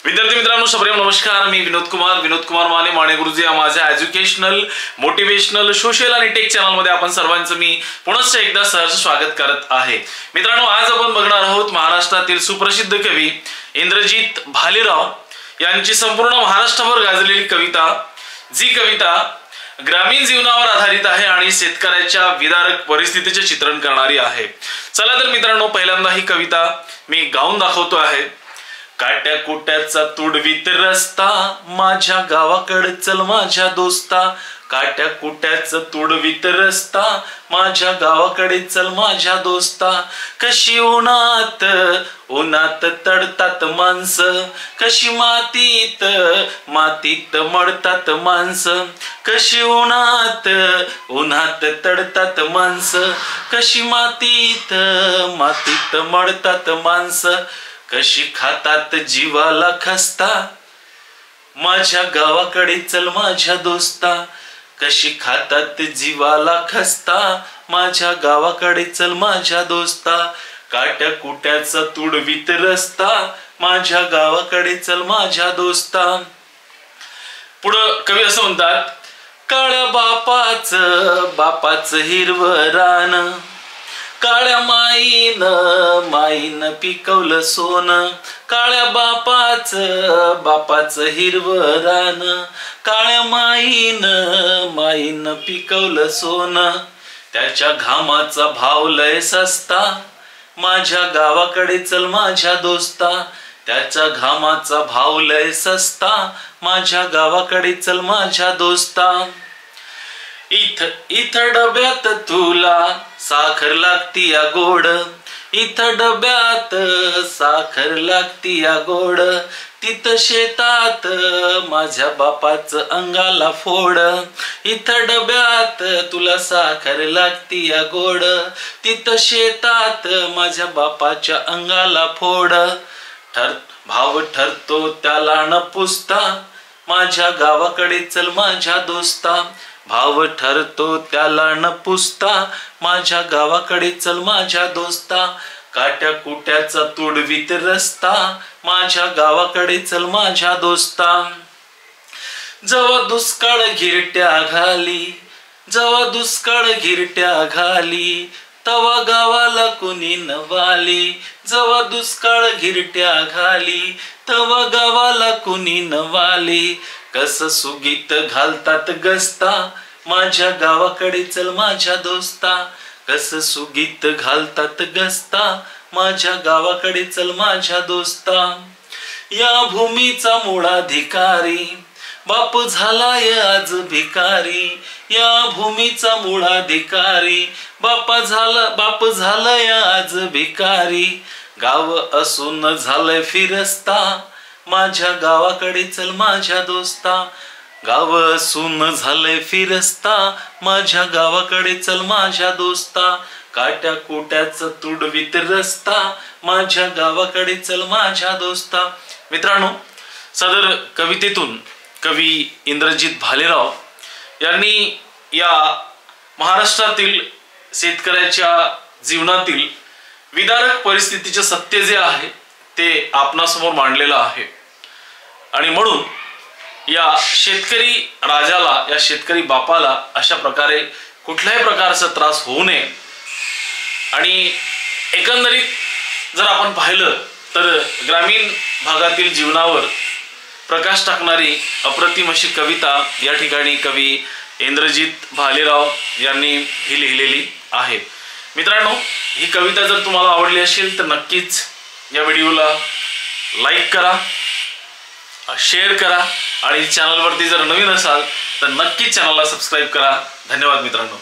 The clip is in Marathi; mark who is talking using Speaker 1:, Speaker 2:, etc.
Speaker 1: विद्यार्थी मित्रांनो, सप्रेम नमस्कार. मी विनोद कुमार माने गुरुजी या माझ्या एज्युकेशनल, मोटिवेशनल, सोशल आणि टेक चॅनलमध्ये आपण सर्वांचं मी पुन्हा एकदा सहर्ष स्वागत करत आहे. मित्रांनो, आज आपण बघणार आहोत महाराष्ट्रातील सुप्रसिद्ध कवी इंद्रजित भालेराव यांची संपूर्ण महाराष्ट्रभर गाजलेली कविता, जी कविता ग्रामीण जीवनावर आधारित आहे आणि शेतकऱ्याच्या विदारक परिस्थितीचे चित्रण करणारी आहे. चला तर मित्रांनो, पहिल्यांदा ही कविता मी गाऊन दाखवतो आहे. काट्या कुट्याचा तुडवीत रस्ता, माझ्या गावाकडे चल माझ्या दोस्ता. काट्या कुट्याचा तुडवीत रस्ता, माझ्या गावाकडे चल माझ्या दोस्ता. कशी उन्हात तडतात माणसं, कशी मातीत मडतात माणसं. कशी उन्हात तडतात माणसं, कशी मातीत मडतात माणसं. कशी खातात जीवाला खस्ता, माझ्या गावाकडे चल माझ्या दोस्ता. कशी खातात जीवाला खस्ता, माझ्या गावाकडे चल माझ्या दोस्ता. काट्या कुट्याचा तुडवीत रस्ता, माझ्या गावाकडे चल माझ्या दोस्ता. पुढं कवी असं म्हणतात. काळ्या बापाचं हिरवं रान, काळ्या माईन पिकवलं सोनं. काळ्या बापाचं हिरवं रान, काळ्या माईन पिकवलं सोनं. त्याच्या घामाचा भाव लय सस्ता, माझ्या गावाकडे चल माझ्या दोस्ता. त्याच्या घामाचा भाव लय सस्ता, माझ्या गावाकडे चल माझ्या दोस्ता. इथं डब्यात तुला साखर लागती या गोड, इथं डब्यात साखर लागती या गोड. तिथं शेतात माझ्या बापाचं अंगाला फोड, इथं डब्यात तुला साखर लागती या गोड. तिथं शेतात माझ्या बापाच्या अंगाला फोड. भाव ठरतो त्याला न पुसता, माझ्या गावाकडे चल माझ्या दोस्ता. भाव ठरतो त्याला न पुसता, माझ्या गावाकडे चल माझ्या दोस्ता. काट्या कुट्याचा तुडवीत रस्ता, माझ्या गावाकडे चल माझ्या दोस्ता. जेव्हा दुष्काळ घिरट्या घाली, तवा गावाला कुणी नवाली. जेव्हा दुष्काळ घिरट्या घाली, तवा गावाला कुणी नवाली. कस सुगीत घालतात गस्ता, माझ्या गावाकडे चल माझ्या दोस्ता. कस सुगीत घालतात गस्ता, माझ्या गावाकडे चल माझ्या दोस्ता. या भूमीचा मूळाधिकारी बाप झालाय आज भिकारी. या भूमीचा मूळाधिकारी बाप झालाय आज भिकारी. गाव असून झालंय फिरस्ता, माझ्या गावाकडे चल माझ्या दोस्ता. गाव असून झालंय फिरस्ता, माझ्या गावाकडे चल माझ्या दोस्ता. काट्या कुट्याचा तुडवीत रस्ता, माझ्या गावाकडे चल माझ्या दोस्ता. मित्रांनो, सदर कवितेतून कवी इंद्रजित भालेराव यांनी या महाराष्ट्रातील शेतकऱ्याच्या जीवनातील विदारक परिस्थितीचे सत्य जे आहे ते आपणासमोर मांडलेलं आहे. आणि म्हणून या शेतकरी राजाला, या शेतकरी बापाला अशा प्रकारे कुठल्याही प्रकारचा त्रास होऊ नये. आणि एकंदरीत जर आपण पाहिलं तर ग्रामीण भागातील जीवनावर प्रकाश टाकणारी अप्रतिम अशी कविता या ठिकाणी कवी इंद्रजित भालेराव यांनी ही लिहिलेली आहे. मित्रांनो, ही कविता जर तुम्हाला आवडली असेल तर नक्कीच या व्हिडिओला लाईक करा, शेअर करा आणि चॅनलवरती जर नवीन असाल तर नक्कीच चॅनलला सबस्क्राईब करा. धन्यवाद मित्रांनो.